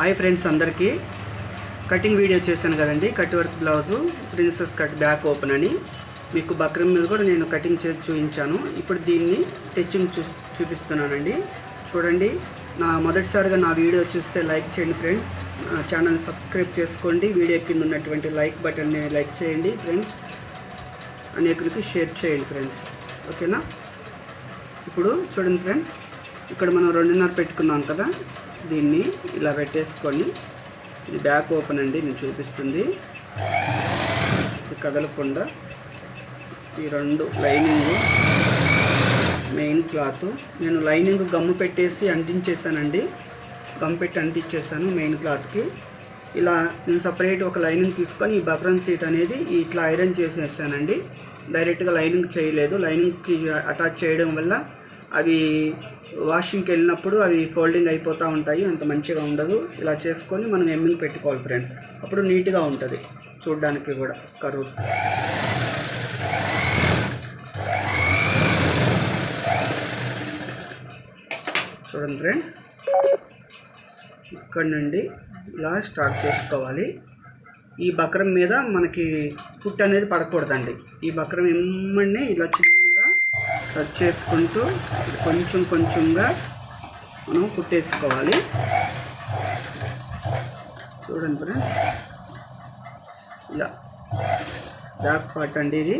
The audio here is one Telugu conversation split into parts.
హాయ్ ఫ్రెండ్స్, అందరికీ కటింగ్ వీడియో చేశాను కదండి. Cut work blouse princess cut back open అని మీకు బక్రం మీద కూడా నేను కటింగ్ చేసి చూపించాను. ఇప్పుడు దీన్ని స్టిచ్చింగ్ చూపిస్తున్నానండి. చూడండి. మొదటిసారిగా నా వీడియో చూస్తే లైక్ చేయండి ఫ్రెండ్స్. నా ఛానల్ని సబ్స్క్రైబ్ చేసుకోండి. వీడియో కింద ఉన్నటువంటి లైక్ బటన్ని లైక్ చేయండి ఫ్రెండ్స్. అనేకులకి షేర్ చేయండి ఫ్రెండ్స్. ఓకేనా? ఇప్పుడు చూడండి ఫ్రెండ్స్, ఇక్కడ మనం 2.5 పెట్టుకున్నాం కదా, దీన్ని ఇలా పెట్టేసుకొని, ఇది బ్యాక్ ఓపెన్ అండి, నేను చూపిస్తుంది. ఇది కదలకుండా ఈ 2 లైనింగ్, మెయిన్ క్లాత్ నేను లైనింగ్ గమ్ము పెట్టేసి అంటించేసానండి. గమ్ పెట్టి అంటించేసాను మెయిన్ క్లాత్కి. ఇలా నేను సపరేట్ ఒక లైనింగ్ తీసుకొని ఈ బక్రం సీట్ అనేది ఇట్లా ఐరన్ చేసేసానండి. డైరెక్ట్గా లైనింగ్ చేయలేదు. లైనింగ్కి అటాచ్ చేయడం వల్ల అవి వాషింగ్కి వెళ్ళినప్పుడు అవి ఫోల్డింగ్ అయిపోతూ ఉంటాయి, అంత మంచిగా ఉండదు. ఇలా చేసుకొని మనం ఎమ్మింగ్ పెట్టుకోవాలి ఫ్రెండ్స్. అప్పుడు నీట్గా ఉంటుంది చూడడానికి కూడా. కర్వ్స్ చూడండి ఫ్రెండ్స్, ఇక్కడ నుండి ఇలా స్టార్ట్ చేసుకోవాలి. ఈ బక్రం మీద మనకి కుట్టు అనేది పడకూడదండి. ఈ బక్రం ఎమ్మడిని ఇలా చిన్నగా టచ్ చేసుకుంటూ కొంచెం కొంచెంగా మనం కుట్టేసుకోవాలి. చూడండి ఫ్రెండ్స్, ఇలా బ్యాక్ పార్ట్ అండి. ఇది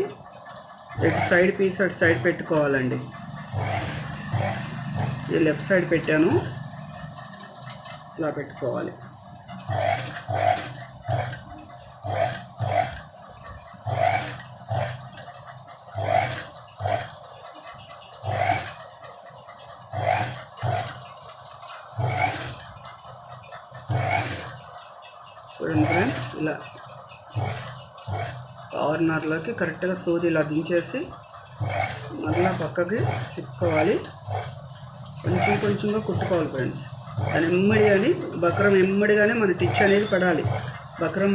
ఇటు సైడ్ పీస్ అటు సైడ్ పెట్టుకోవాలండి. ఇది లెఫ్ట్ సైడ్ పెట్టాను, ఇలా పెట్టుకోవాలి. చూడండి ఫ్రెండ్స్, ఇలా కార్నర్లోకి కరెక్ట్గా సూది ఇలా దించేసి మళ్ళీ పక్కకి తిప్పుకోవాలి. కొంచెం కొంచెంగా కుట్టుకోవాలి ఫ్రెండ్స్. దాని ఎమ్మడిగానే బక్రం ఎమ్మడిగానే మన టిచ్ అనేది పడాలి. బక్రం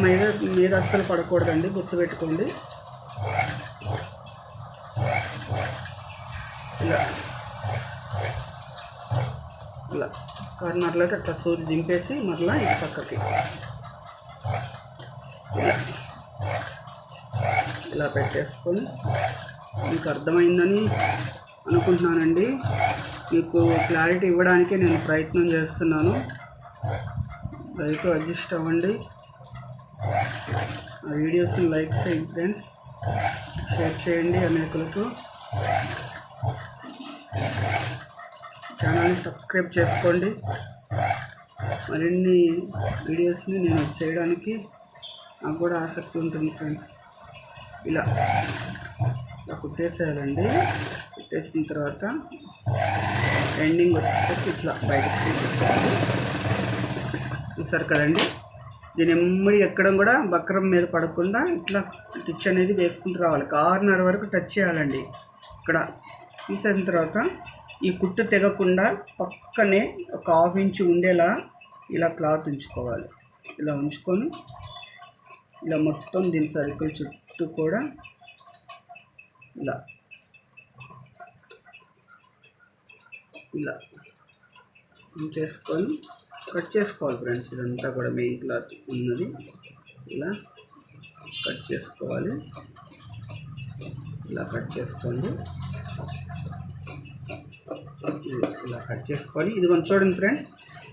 మీద అస్సలు పడకూడదండి, గుర్తుపెట్టుకోండి. ఇలా ఇలా కార్నర్లోకి అట్లా సూది దింపేసి మళ్ళీ ఇది పక్కకి ఇలా పెట్టేసుకొని, మీకు అర్థమైందని అనుకుంటున్నానండి. మీకు క్లారిటీ ఇవ్వడానికి నేను ప్రయత్నం చేస్తున్నాను. దయతో అడ్జస్ట్ అవ్వండి. ఆ వీడియోస్ని లైక్ చేయండి ఫ్రెండ్స్, షేర్ చేయండి అనేకులకు. ఛానల్ని సబ్స్క్రైబ్ చేసుకోండి. మరిన్ని వీడియోస్ని నేను చేయడానికి నాకు కూడా ఆసక్తి ఉంటుంది ఫ్రెండ్స్. ఇలా కుట్టేసేయాలండి. కుట్టేసిన తర్వాత ఎండింగ్ వచ్చేసరికి ఇట్లా బయటకు తీసేసుకోవాలి. చూసారు కదండి. దీని ఎమ్మడి ఎక్కడం కూడా బక్రం మీద పడకుండా ఇట్లా టిచ్ అనేది వేసుకుంటూ రావాలి. కార్నర్ వరకు టచ్ చేయాలండి. ఇక్కడ తీసేసిన తర్వాత ఈ కుట్టు తెగకుండా పక్కనే ఒక 1/2 ఇంచు ఉండేలా ఇలా క్లాత్ ఉంచుకోవాలి. ఇలా ఉంచుకొని ఇలా మొత్తం దీని సర్కిల్ చుట్టూ కూడా ఇలా ఇలా చేసుకొని కట్ చేసుకోవాలి ఫ్రెండ్స్. ఇదంతా కూడా మెయిన్ క్లాత్ ఉన్నది ఇలా కట్ చేసుకోవాలి. ఇలా కట్ చేసుకోండి. ఇలా కట్ చేసుకొని ఇది కొంచెం చూడండి ఫ్రెండ్స్,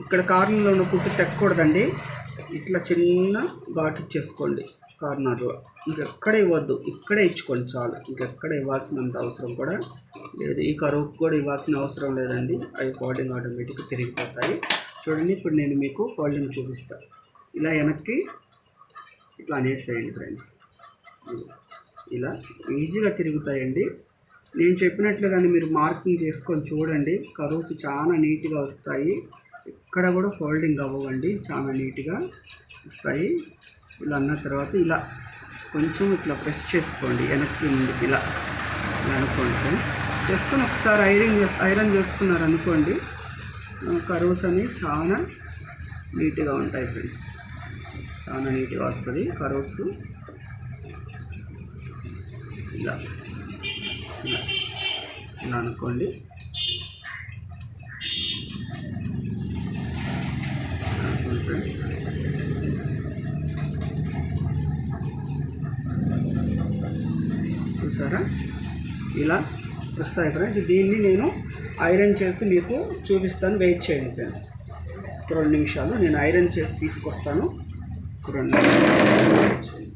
ఇక్కడ కార్నర్లో ఉన్న కుట్టు తెక్కకూడదండి. ఇట్లా చిన్న ఘాటు ఇచ్చేసుకోండి కార్నర్లో. ఇంకెక్కడ ఇవ్వద్దు, ఇక్కడే ఇచ్చుకోండి చాలు. ఇంకెక్కడ ఇవ్వాల్సినంత అవసరం కూడా లేదు. ఈ కరువుకు కూడా ఇవ్వాల్సిన అవసరం లేదండి. అవి ఫోల్డింగ్ ఆటోమేటిక్గా తిరిగిపోతాయి. చూడండి, ఇప్పుడు నేను మీకు ఫోల్డింగ్ చూపిస్తాను. ఇలా వెనక్కి ఇట్లా అనేసేయండి ఫ్రెండ్స్. ఇలా ఈజీగా తిరుగుతాయండి. నేను చెప్పినట్లుగానే మీరు మార్కింగ్ చేసుకొని చూడండి. కరువుస్ చాలా నీట్గా వస్తాయి. ఇక్కడ కూడా ఫోల్డింగ్ అవ్వండి, చాలా నీట్గా వస్తాయి. ఇలా అన్న తర్వాత ఇలా కొంచెం ఇట్లా ప్రెస్ చేసుకోండి వెనక్కి ముందుకి. ఇలా అనుకోండి ఫ్రెండ్స్. చేసుకొని ఒకసారి ఐరన్ చేసుకున్నారు అనుకోండి, కర్వ్స్ అనేవి చాలా నీట్గా ఉంటాయి ఫ్రెండ్స్. చాలా నీట్గా వస్తుంది కర్వ్స్. ఇలా ఇలా ఇలా అనుకోండి. ఫ్రెండ్స్. చూసారా ఇలా వస్తాయి ఫ్రెండ్స్. దీన్ని నేను ఐరన్ చేసి మీకు చూపిస్తాను. వెయిట్ చేయండి ఫ్రెండ్స్. 2 నిమిషాలు నేను ఐరన్ చేసి తీసుకొస్తాను. 2 నిమిషాలు.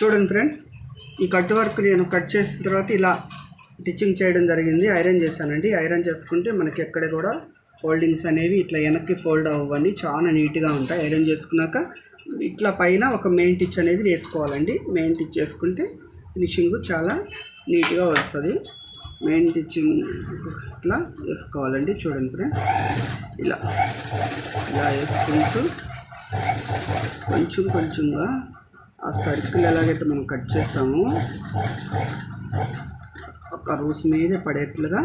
చూడండి ఫ్రెండ్స్, ఈ కట్ వర్క్ నేను కట్ చేసిన తర్వాత ఇలా స్టిచ్చింగ్ చేయడం జరిగింది. ఐరన్ చేశానండి. ఐరన్ చేసుకుంటే మనకి ఎక్కడ కూడా ఫోల్డింగ్స్ అనేవి ఇట్లా వెనక్కి ఫోల్డ్ అవ్వండి, చాలా నీట్గా ఉంటాయి. ఐరన్ చేసుకున్నాక ఇట్లా పైన ఒక మెయిన్ టిచ్ అనేది వేసుకోవాలండి. మెయిన్ టిచ్ వేసుకుంటే ఫినిషింగ్ చాలా నీట్గా వస్తుంది. మెయిన్ టిచ్చింగ్ ఇట్లా వేసుకోవాలండి. చూడండి ఫ్రెండ్స్, ఇలా ఇలా వేసుకుంటూ కొంచెంగా ఆ సర్కిల్ ఎలాగైతే మనం కట్ చేసామో ఒక రూస్ మీద పడేట్లుగా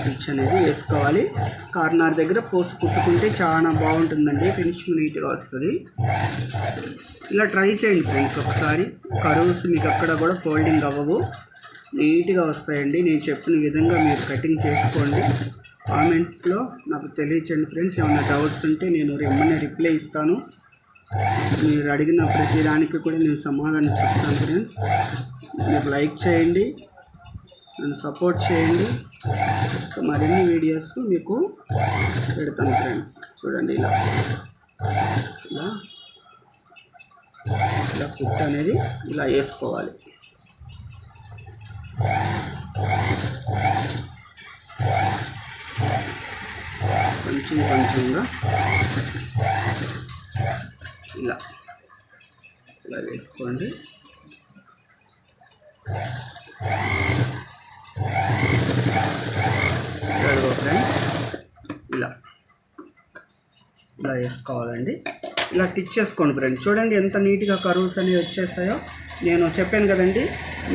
స్టిచ్ అనేది వేసుకోవాలి. కార్నర్ దగ్గర పోసి కుట్టుకుంటే చాలా బాగుంటుందండి. ఫినిషింగ్ నీట్గా వస్తుంది. ఇలా ట్రై చేయండి ఫ్రెండ్స్ ఒకసారి. కర్వ్స్ మీకు అక్కడ కూడా ఫోల్డింగ్ అవ్వవు, నీట్గా వస్తాయండి. నేను చెప్పిన విధంగా మీరు కటింగ్ చేసుకోండి. కామెంట్స్లో నాకు తెలియచేయండి ఫ్రెండ్స్. ఏమైనా డౌట్స్ ఉంటే నేను వెంటనే రిప్లై ఇస్తాను. మీరు అడిగిన ప్రతి దానికి కూడా నేను సమాధానం చెప్తాను ఫ్రెండ్స్. మీరు లైక్ చేయండి, నన్ను సపోర్ట్ చేయండి. మరిన్ని వీడియోస్ మీకు పెడతాను ఫ్రెండ్స్. చూడండి ఇలా ఇలా ఇలా కుట్ అనేది ఇలా వేసుకోవాలి. కొంచెంగా ఇలా ఇలా వేసుకోండి. ఇలా ఇలా వేసుకోవాలండి. ఇలా టిచ్ చేసుకోండి ఫ్రెండ్. చూడండి ఎంత నీట్గా కర్వ్స్ అనేవి వచ్చేసాయో. నేను చెప్పాను కదండి,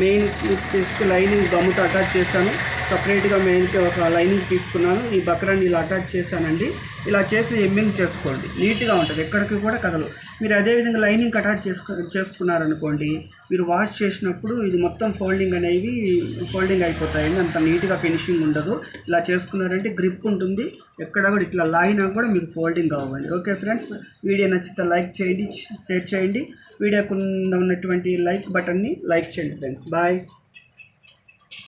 మెయిన్ పీస్కి లైనింగ్ గమ్ముతో అటాచ్ చేశాను. సపరేట్గా మెయిన్కి ఒక లైనింగ్ తీసుకున్నాను. ఈ బక్రాన్ని ఇలా అటాచ్ చేశానండి. ఇలా చేసి ఎమ్మింగ్ చేసుకోండి, నీట్గా ఉంటుంది, ఎక్కడికి కూడా కదలు. మీరు అదేవిధంగా లైనింగ్ అటాచ్ చేసుకున్నారనుకోండి, మీరు వాష్ చేసినప్పుడు ఇది మొత్తం ఫోల్డింగ్ ఫోల్డింగ్ అయిపోతాయండి. అంత నీట్గా ఫినిషింగ్ ఉండదు. ఇలా చేసుకున్నారంటే గ్రిప్ ఉంటుంది. ఎక్కడ కూడా ఇట్లా లాగినా కూడా మీకు ఫోల్డింగ్ అవ్వండి. ఓకే ఫ్రెండ్స్, వీడియో నచ్చితే లైక్ చేయండి, షేర్ చేయండి. వీడియో కింద ఉన్నటువంటి లైక్ బటన్ని లైక్ చేయండి ఫ్రెండ్స్. బాయ్.